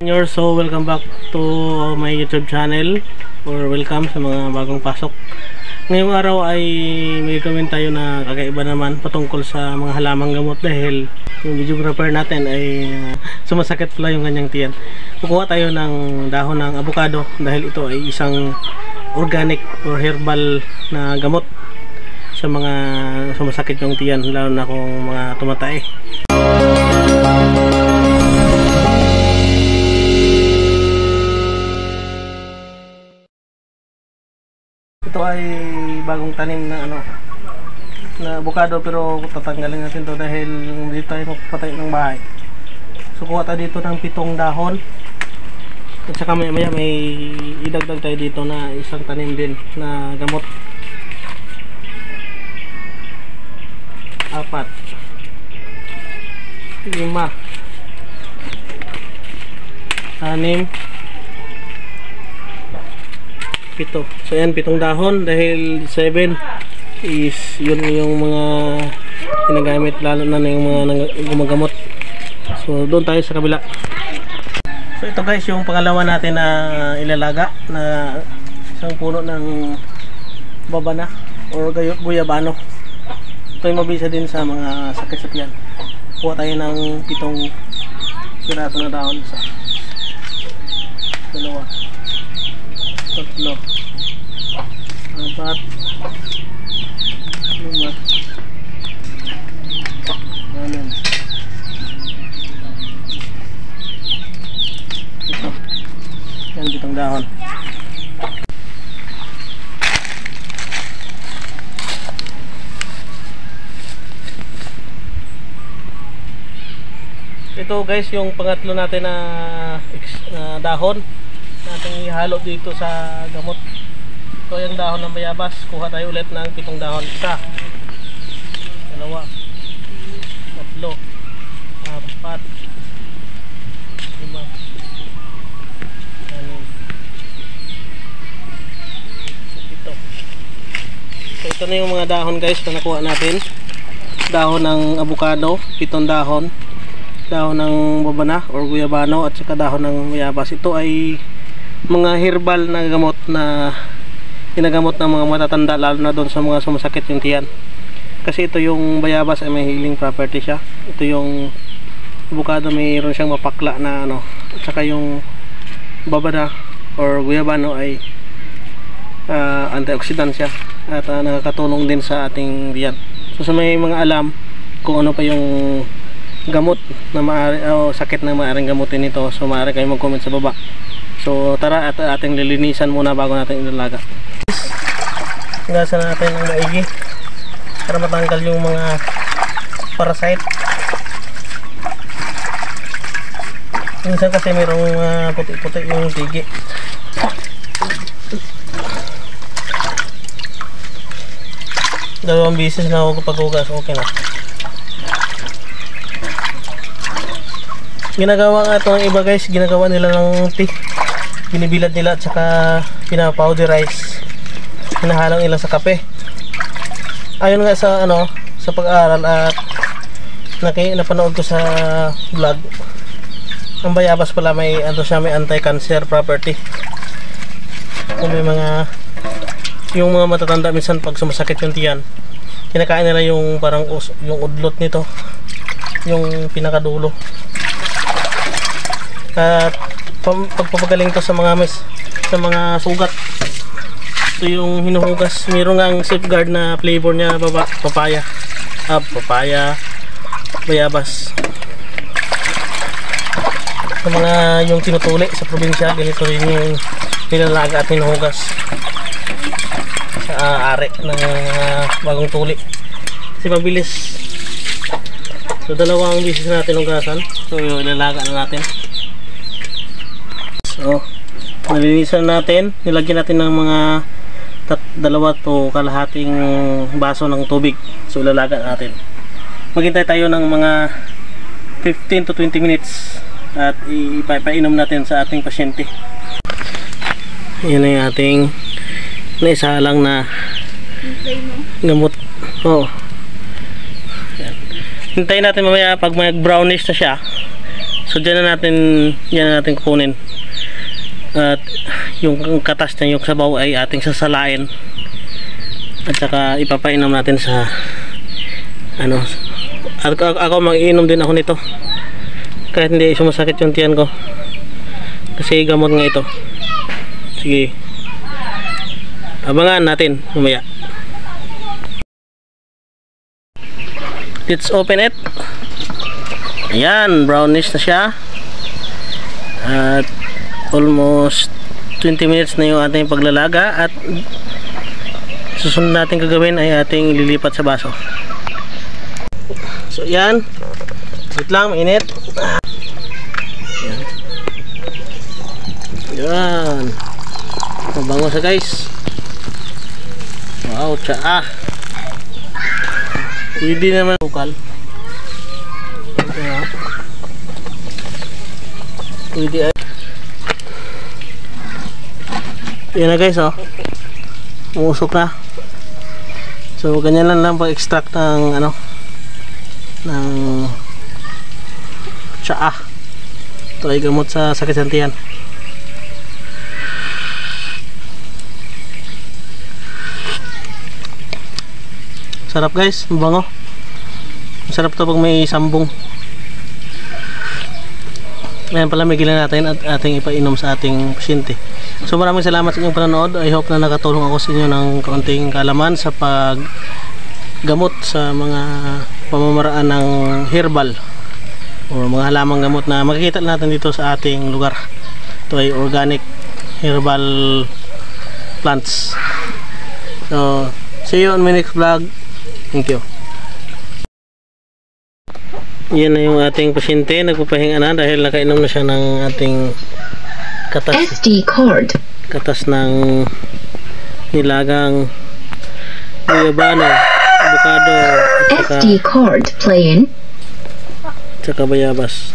So welcome back to my YouTube channel, or welcome sa mga bagong pasok. Ngayong araw ay may gawin tayo na kakaiba naman patungkol sa mga halamang gamot, dahil yung videographer natin ay sumasakit pala yung kanyang tiyan. Kukuha tayo ng dahon ng avocado dahil ito ay isang organic or herbal na gamot sa mga sumasakit yung tiyan, lalo na kung mga tumatay. Ito ay bagong tanim na na avocado, pero tatanggalin natin to dahil dito tayo magpatay ng bahay. So kuha tayo dito ng 7 dahon, at saka maya may idagdag tayo dito na isang tanim din na gamot. 4, 5, 6, 7. So yan, 7 dahon, dahil 7 is yun yung mga ginagamit, lalo na yung mga gumagamot. So doon tayo sa kabila. So ito guys, yung pangalawa natin na ilalaga na isang puno ng babana or guyabano. Ito yung mabisa din sa mga sakit sa tiyan. Kuha tayo ng 7 piraso na dahon. 1, 2, 3, 4, 5, 6, 7. Ito. Yan, 7 dahon. Ito guys, yung pangatlo natin na dahon natin ihalo dito sa gamot. So yung dahon ng bayabas, kuha tayo ulit ng 7 dahon. 1, 2, 3, 4, 5, 6, 7. So ito na yung mga dahon guys na nakuha natin. Dahon ng avocado, 7 dahon. Dahon ng babana or guyabano, at saka dahon ng bayabas. Ito ay mga herbal na gamot na ginagamot ng mga matatanda, lalo na doon sa mga sumasakit yung tiyan. Kasi ito yung bayabas ay may healing property siya. Ito yung avocado, mayroon siyang mapakla na at saka yung babana or guyabano ay antioxidant siya, at nakakatulong din sa ating tiyan. So sa may mga alam kung ano pa yung gamot na maaari o sakit na maaaring gamutin nito, so maaari kayo mag-comment sa baba. So tara at ating lilinisan muna bago natin ilalaga. Gasan natin ng maigi para matanggal yung mga parasite. Minsan kasi mayroong puti-puti yung tigi. Dalawang bisis na ako paghugas, okay na. Ginagawa nga ito ng iba guys, ginagawa nila ng tea. Binibilad nila at saka pinapowderize. Hinahalang nila sa kape. Ayon nga sa sa pag-aaral at napanood ko sa vlog, ang bayabas pala may may anti-cancer property. Kung may yung mga matatanda minsan pag sumasakit yung tiyan, kinakain nila yung parang yung udlot nito, yung pinakadulo. At pagpapagaling to sa mga sa mga sugat. Ito yung hinuhugas. Mayroon nga ang safeguard na flavor niya, papaya, bayabas. Sa mga yung tinutuli sa probinsya, ganito rin yung nilalaga at hinuhugas sa are ng bagong tuli. Kasi mabilis. So dalawang bisis natin hugasan. So yung ilalaga na natin. So, nalinisan natin, nilagyan natin ng mga 2 to kalahating baso ng tubig. So, ilalaga natin. Maghintay tayo ng mga 15 to 20 minutes at ipainom natin sa ating pasyente. Yan na yung ating naisalang na gamot. Hintayin natin mamaya pag may brownish na siya. So So yan na natin kukunin. At yung katas niya, yung sabaw ay ating sasalain. At saka ipapainom natin sa ano. Ako mag-iinom din ako nito. Kahit hindi sumasakit yung tiyan ko. Kasi gamot nga ito. Sige. Abangan natin mamaya. Let's open it. Ayan, brownish na siya. At almost 20 minutes na yung ating paglalaga. At susunod natin gagawin ay ating lilipat sa baso. So yan. Wait lang, mainit. Yan. Yan. Mabango siya guys. Wow, tsaa. Pwede naman bukal. Pwede ay. Yan na guys, oh. Umusok na. So ganyan lang pag-extract ng ano, ng tsaa. Ito ay gamot sa sakit sa tiyan. Sarap guys, mabango. Masarap to pag may sambong. Ngayon pala may gilan natin at ating ipainom sa ating pasyente. So maraming salamat sa inyong panonood. I hope na nakatulong ako sa inyo ng kaunting kaalaman sa paggamot sa mga pamamaraan ng herbal o mga halamang gamot na makikita natin dito sa ating lugar. Ito ay organic herbal plants. So see you on my next vlog. Thank you. Yan na yung ating pasyente, nagpapahinga na dahil nakainom na siya ng ating katas. SD card. Katas ng nilagang guyabano, avocado, SD card playing. Tsaka bayabas.